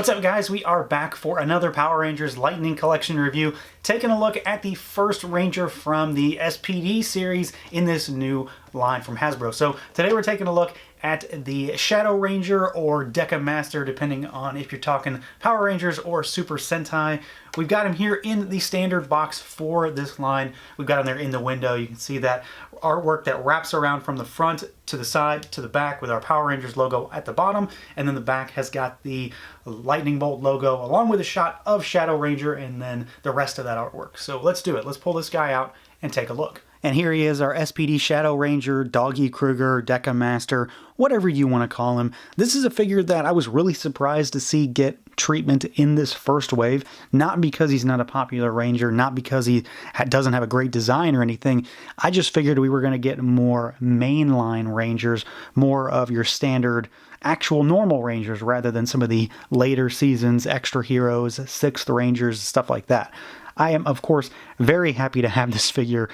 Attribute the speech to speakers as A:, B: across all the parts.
A: What's up, guys? We are back for another Power Rangers Lightning Collection review, taking a look at the first Ranger from the S.P.D series in this new line from Hasbro. So today we're taking a look at the Shadow Ranger or Deca Master, depending on if you're talking Power Rangers or Super Sentai. We've got him here in the standard box for this line. We've got him there in the window. You can see that artwork that wraps around from the front to the side to the back with our Power Rangers logo at the bottom, and then the back has got the lightning bolt logo along with a shot of Shadow Ranger and then the rest of that artwork. So let's do it. Let's pull this guy out and take a look. And here he is, our S.P.D Shadow Ranger, Doggy Kruger, Deca Master, whatever you want to call him. This is a figure that I was really surprised to see get treatment in this first wave, not because he's not a popular Ranger, not because he doesn't have a great design or anything. I just figured we were going to get more mainline Rangers, more of your standard actual normal Rangers rather than some of the later seasons, extra heroes, 6th Rangers, stuff like that. I am, of course, very happy to have this figure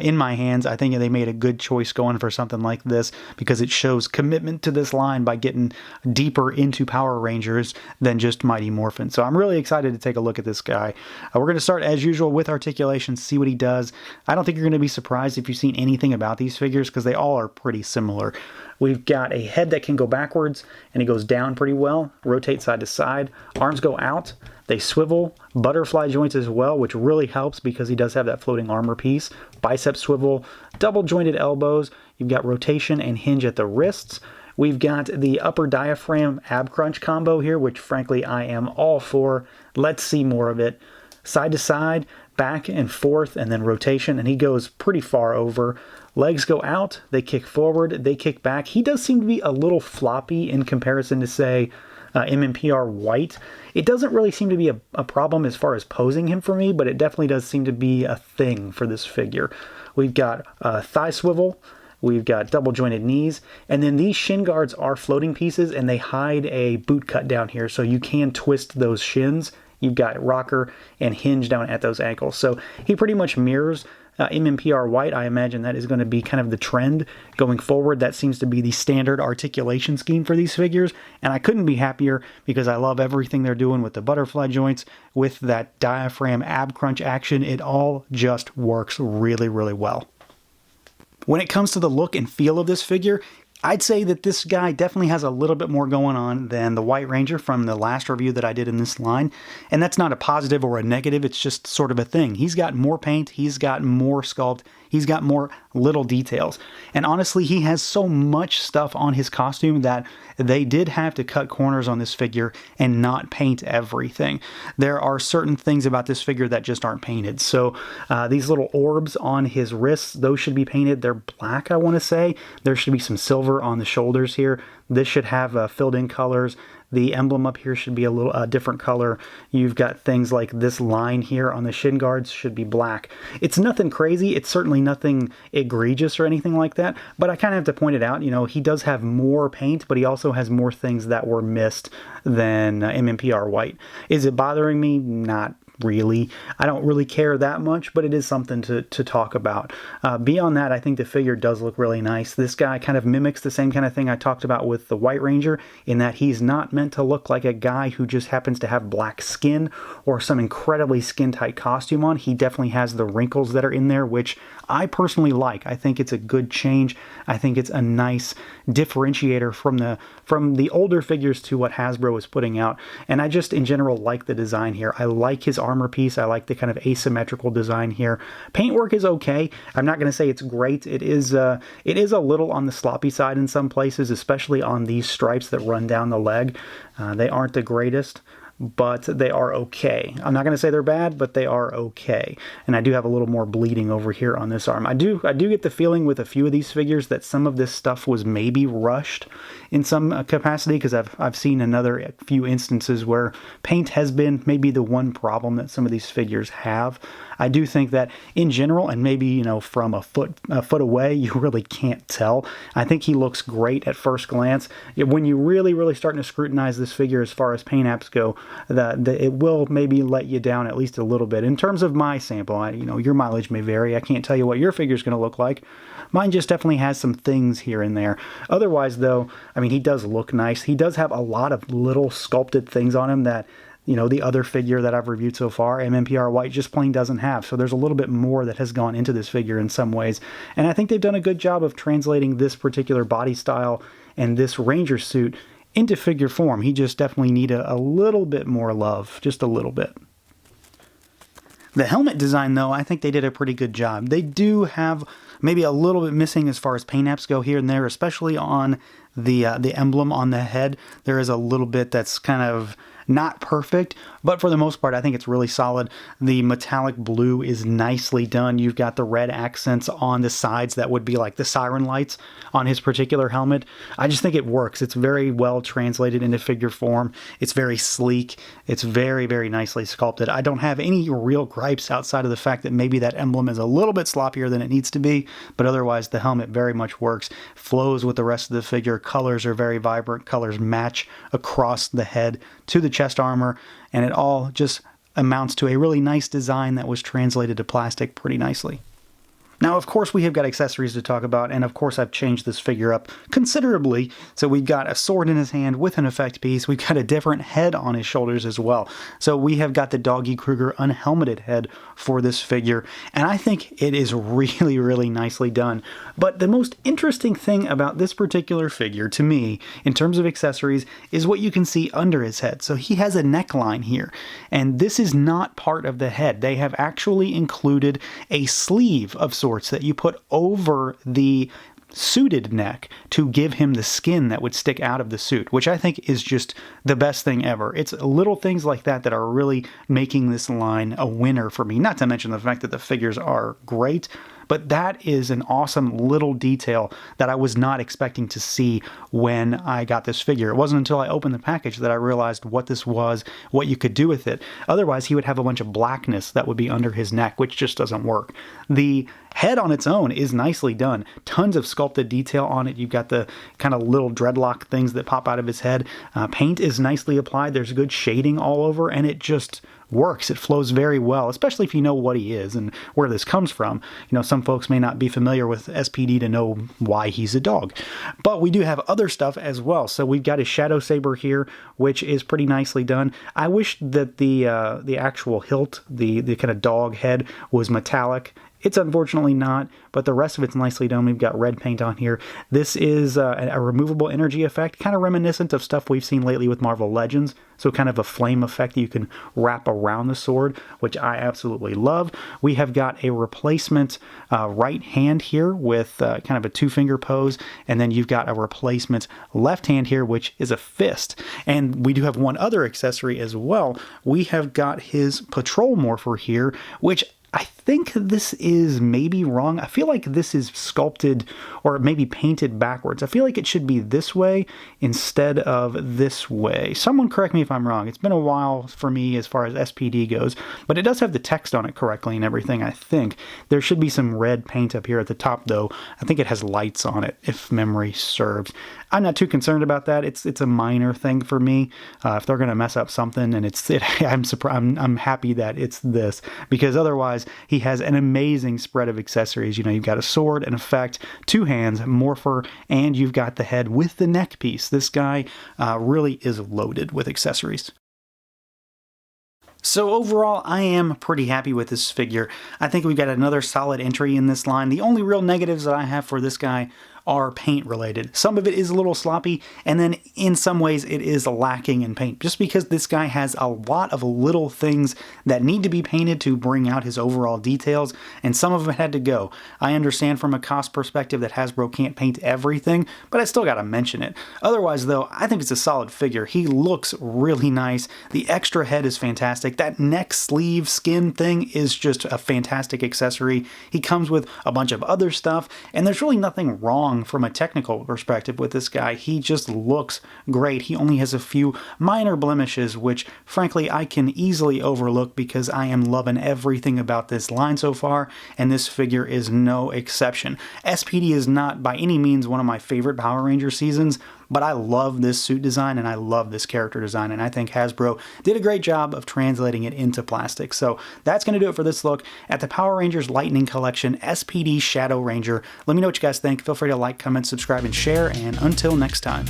A: in my hands. I think they made a good choice going for something like this because it shows commitment to this line by getting deeper into Power Rangers than just Mighty Morphin. So I'm really excited to take a look at this guy. We're going to start, as usual, with Articulation, see what he does. I don't think you're going to be surprised if you've seen anything about these figures because they all are pretty similar. We've got a head that can go backwards, and he goes down pretty well, rotate side to side. Arms go out, they swivel, butterfly joints as well, which really helps because he does have that floating armor piece. Bicep swivel, double jointed elbows. You've got rotation and hinge at the wrists. We've got the upper diaphragm ab crunch combo here, which frankly I am all for. Let's see more of it. Side to side, back and forth, and then rotation, and he goes pretty far over. Legs go out, they kick forward, they kick back. He does seem to be a little floppy in comparison to, say, MMPR White. It doesn't really seem to be a problem as far as posing him for me, but it definitely does seem to be a thing for this figure. We've got thigh swivel, we've got double jointed knees, and then these shin guards are floating pieces and they hide a boot cut down here, so you can twist those shins. You've got rocker and hinge down at those ankles. So he pretty much mirrors MMPR White. I imagine that is going to be kind of the trend going forward. That seems to be the standard articulation scheme for these figures, and I couldn't be happier because I love everything they're doing with the butterfly joints, with that diaphragm ab crunch action. It all just works really, really well. When it comes to the look and feel of this figure, I'd say that this guy definitely has a little bit more going on than the White Ranger from the last review that I did in this line. And that's not a positive or a negative, it's just sort of a thing. He's got more paint, he's got more sculpt, he's got more little details. And honestly, he has so much stuff on his costume that they did have to cut corners on this figure and not paint everything. There are certain things about this figure that just aren't painted. So these little orbs on his wrists, those should be painted. They're black, I want to say. There should be some silver on the shoulders here. This should have filled in colors. The emblem up here should be a little different color. You've got things like this line here on the shin guards should be black. It's nothing crazy. It's certainly nothing egregious or anything like that, but I kind of have to point it out. You know, he does have more paint, but he also has more things that were missed than MMPR White. Is it bothering me? Not really. I don't really care that much, but it is something to talk about. Beyond that, I think the figure does look really nice. This guy kind of mimics the same kind of thing I talked about with the White Ranger, in that he's not meant to look like a guy who just happens to have black skin or some incredibly skin-tight costume on. He definitely has the wrinkles that are in there, which I personally like. I think it's a good change. I think it's a nice differentiator from the older figures to what Hasbro is putting out. And I just in general like the design here. I like his armor piece. I like the kind of asymmetrical design here. Paintwork is okay. I'm not going to say it's great. It is a little on the sloppy side in some places, especially on these stripes that run down the leg. They aren't the greatest, but they are okay. I'm not going to say they're bad, but they are okay. And I do have a little more bleeding over here on this arm. I do get the feeling with a few of these figures that some of this stuff was maybe rushed in some capacity, because I've seen another few instances where paint has been maybe the one problem that some of these figures have. I do think that in general, and maybe, you know, from a foot away, you really can't tell. I think he looks great at first glance. When you really starting to scrutinize this figure as far as paint apps go, it will maybe let you down at least a little bit. In terms of my sample, your mileage may vary. I can't tell you what your figure's going to look like. Mine just definitely has some things here and there. Otherwise, though, I mean, he does look nice. He does have a lot of little sculpted things on him that, the other figure that I've reviewed so far, MMPR White, just plain doesn't have. So there's a little bit more that has gone into this figure in some ways. And I think they've done a good job of translating this particular body style and this Ranger suit into figure form. He just definitely needed a little bit more love, just a little bit. The helmet design, though, I think they did a pretty good job. They do have maybe a little bit missing as far as paint apps go here and there, especially on the emblem on the head. There is a little bit that's kind of not perfect, but for the most part, I think it's really solid. The metallic blue is nicely done. You've got the red accents on the sides that would be like the siren lights on his particular helmet. I just think it works. It's very well translated into figure form. It's very sleek. It's very, very nicely sculpted. I don't have any real gripes outside of the fact that maybe that emblem is a little bit sloppier than it needs to be, but otherwise the helmet very much works, flows with the rest of the figure. Colors are very vibrant. Colors match across the head to the chest armor, and it all just amounts to a really nice design that was translated to plastic pretty nicely. Now, of course, we have got accessories to talk about, and of course I've changed this figure up considerably. So we've got a sword in his hand with an effect piece. We've got a different head on his shoulders as well. So we have got the Doggy Kruger unhelmeted head for this figure, and I think it is really, really nicely done. But the most interesting thing about this particular figure, to me, in terms of accessories, is what you can see under his head. So he has a neckline here, and this is not part of the head. They have actually included a sleeve of sorts that you put over the suited neck to give him the skin that would stick out of the suit, which I think is just the best thing ever. It's little things like that that are really making this line a winner for me, not to mention the fact that the figures are great. But that is an awesome little detail that I was not expecting to see when I got this figure. It wasn't until I opened the package that I realized what this was, what you could do with it. Otherwise, he would have a bunch of blackness that would be under his neck, which just doesn't work. The head on its own is nicely done. Tons of sculpted detail on it. You've got the kind of little dreadlock things that pop out of his head. Paint is nicely applied. There's good shading all over, and it just works. It flows very well, especially if you know what he is and where this comes from. Some folks may not be familiar with S.P.D to know why he's a dog. But we do have other stuff as well. So we've got his Shadow Saber here, which is pretty nicely done. I wish that the actual hilt, the kind of dog head, was metallic. It's unfortunately not, but the rest of it's nicely done. We've got red paint on here. This is a removable energy effect, kind of reminiscent of stuff we've seen lately with Marvel Legends. So kind of a flame effect that you can wrap around the sword, which I absolutely love. We have got a replacement right hand here with kind of a two-finger pose, and then you've got a replacement left hand here, which is a fist. And we do have one other accessory as well. We have got his Patrol Morpher here, which I think this is maybe wrong. I feel like this is sculpted or maybe painted backwards. I feel like it should be this way instead of this way. Someone correct me if I'm wrong. It's been a while for me as far as S.P.D goes, but it does have the text on it correctly and everything, I think. There should be some red paint up here at the top, though. I think it has lights on it, if memory serves. I'm not too concerned about that. It's a minor thing for me. If they're going to mess up something, and I'm happy that it's this, because otherwise he has an amazing spread of accessories. You've got a sword, an effect, two hands, morpher, and you've got the head with the neck piece. This guy really is loaded with accessories. So overall, I am pretty happy with this figure. I think we've got another solid entry in this line. The only real negatives that I have for this guy are paint related. Some of it is a little sloppy, and then in some ways it is lacking in paint, just because this guy has a lot of little things that need to be painted to bring out his overall details, and some of them had to go. I understand from a cost perspective that Hasbro can't paint everything, but I still gotta mention it. Otherwise though, I think it's a solid figure. He looks really nice. The extra head is fantastic. That neck sleeve skin thing is just a fantastic accessory. He comes with a bunch of other stuff, and there's really nothing wrong from a technical perspective with this guy. He just looks great. He only has a few minor blemishes, which frankly I can easily overlook because I am loving everything about this line so far, and this figure is no exception. S.P.D is not by any means one of my favorite Power Ranger seasons, but I love this suit design and I love this character design, and I think Hasbro did a great job of translating it into plastic. So that's going to do it for this look at the Power Rangers Lightning Collection SPD Shadow Ranger. Let me know what you guys think. Feel free to like, comment, subscribe, and share, and until next time.